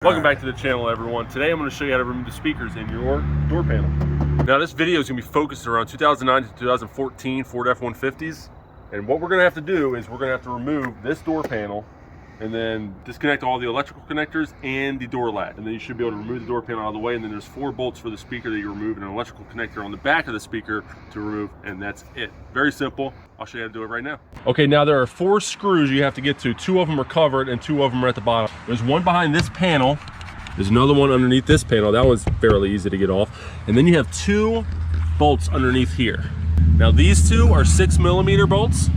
Welcome back to the channel, everyone. Today I'm going to show you how to remove the speakers in your door panel. Now this video is going to be focused around 2009 to 2014 Ford F150s. And what we're going to have to do is we're going to have to remove this door panel and then disconnect all the electrical connectors and the door latch. And then you should be able to remove the door panel out of the way, and then there's 4 bolts for the speaker that you remove and an electrical connector on the back of the speaker to remove, and that's it. Very simple. I'll show you how to do it right now. Okay, now there are 4 screws you have to get to. 2 of them are covered and 2 of them are at the bottom. There's one behind this panel. There's another one underneath this panel. That one's fairly easy to get off. And then you have 2 bolts underneath here. Now these 2 are 6mm bolts,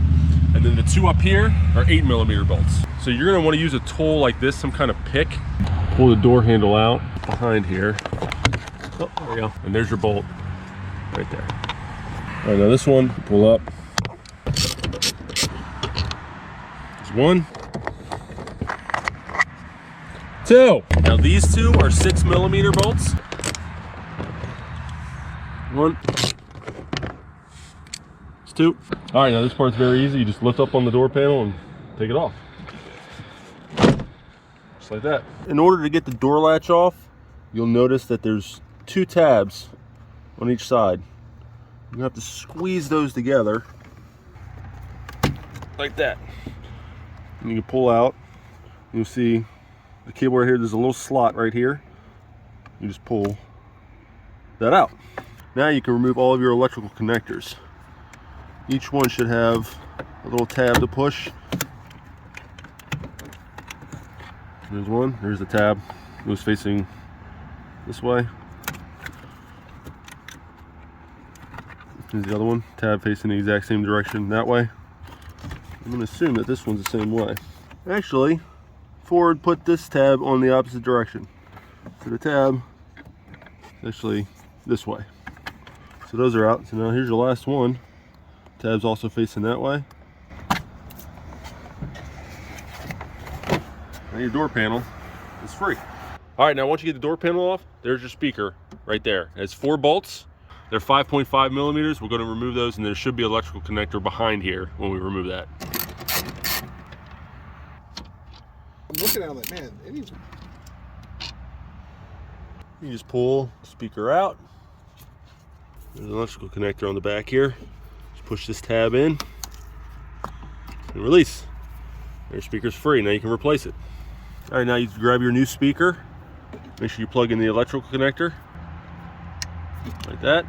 and then the 2 up here are 8mm bolts. So you're gonna wanna use a tool like this, some kind of pick. Pull the door handle out behind here. Oh, there we go. And there's your bolt right there. All right, now this one, pull up. There's 1, 2. Now these 2 are 6mm bolts. 1. 2. All right, now this part's very easy. You just lift up on the door panel and take it off. Just like that. In order to get the door latch off, you'll notice that there's 2 tabs on each side. You have to squeeze those together like that. And you can pull out. You'll see the cable right here. There's a little slot right here. You just pull that out. Now you can remove all of your electrical connectors. Each one should have a little tab to push. There's one, there's the tab. It was facing this way. Here's the other one, tab facing the exact same direction that way. I'm gonna assume that this one's the same way. Actually, Ford put this tab on the opposite direction. So the tab is actually this way. So those are out. So now here's your last one. Tab's also facing that way. Now your door panel is free. All right, now once you get the door panel off, there's your speaker right there. It has 4 bolts. They're 5.5mm. We're going to remove those, and there should be an electrical connector behind here when we remove that. I'm looking at it like, man, it needs... You just pull the speaker out. There's an electrical connector on the back here. Just push this tab in and release. Your speaker's free. Now you can replace it. All right, now you grab your new speaker. Make sure you plug in the electrical connector like that.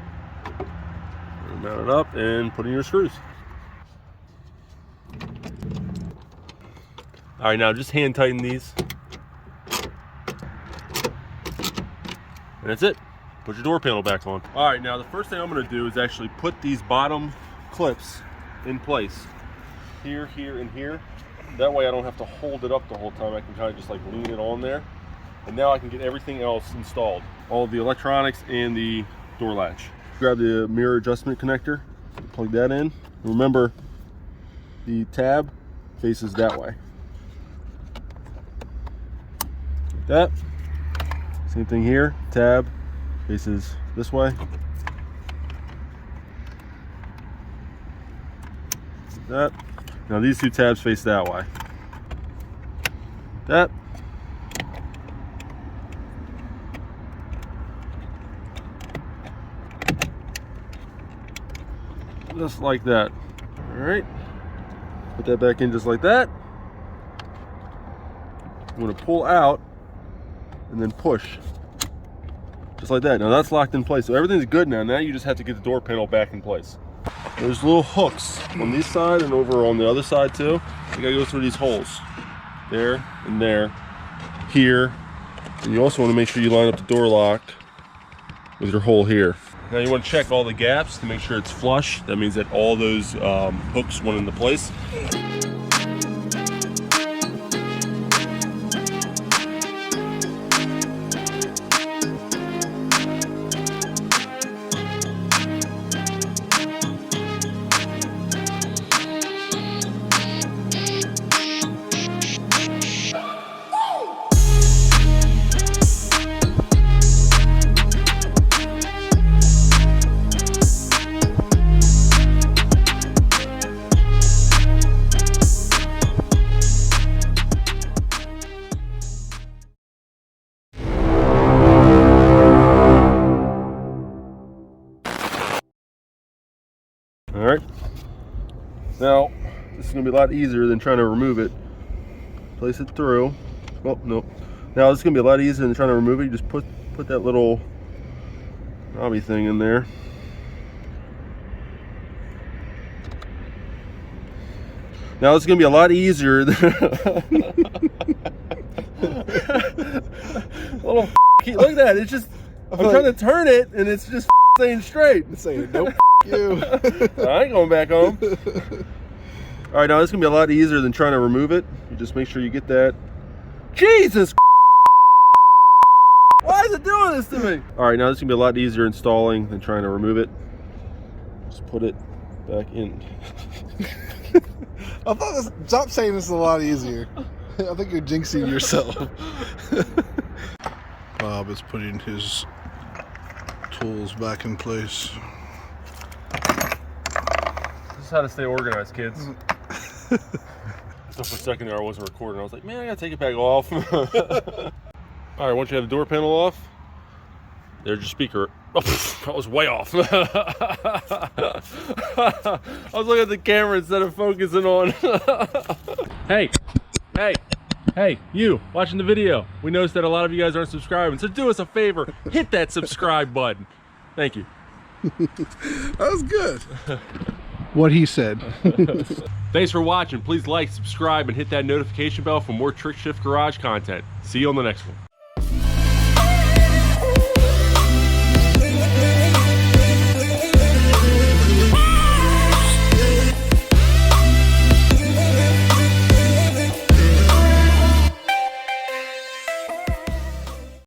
Mount it up and put in your screws. All right, now just hand tighten these. And that's it. Put your door panel back on. All right, now the first thing I'm gonna do is actually put these bottom clips in place. Here, here, and here. That way I don't have to hold it up the whole time. I can kind of just like lean it on there. And now I can get everything else installed. All of the electronics and the door latch. Grab the mirror adjustment connector, plug that in. Remember, the tab faces that way. Like that. Same thing here, tab faces this way. Like that. Now these 2 tabs face that way. That. Just like that. All right. Put that back in just like that. I'm going to pull out and then push. Just like that. Now that's locked in place. So everything's good now. Now you just have to get the door panel back in place. There's little hooks on this side and over on the other side too. You gotta go through these holes. There and there. Here. And you also want to make sure you line up the door lock with your hole here. Now you want to check all the gaps to make sure it's flush. That means that all those hooks went into place. Now, this is going to be a lot easier than trying to remove it. Place it through. Oh, no. Now, this is going to be a lot easier than trying to remove it. You just put that little knobby thing in there. Now, it's going to be a lot easier than... Little look at that. It's just... I'm trying to turn it, and it's just staying straight. It's saying, nope, you. I ain't going back home. All right, now this is going to be a lot easier than trying to remove it. You just make sure you get that. Jesus! Why is it doing this to me? All right, now this is going to be a lot easier installing than trying to remove it. Just put it back in. I thought this, stop saying this is a lot easier. I think you're jinxing yourself. Bob is putting his tools back in place. This is how to stay organized, kids. So for a second there I wasn't recording. I was like, man, I gotta take it back off. All right, once you have the door panel off, there's your speaker. Oh, that was way off. I was looking at the camera instead of focusing on. Hey, you watching the video. We noticed that a lot of you guys aren't subscribing, so do us a favor, hit that subscribe button. Thank you. That was good. What he said. Thanks for watching. Please like, subscribe, and hit that notification bell for more Trick Shift Garage content. See you on the next one.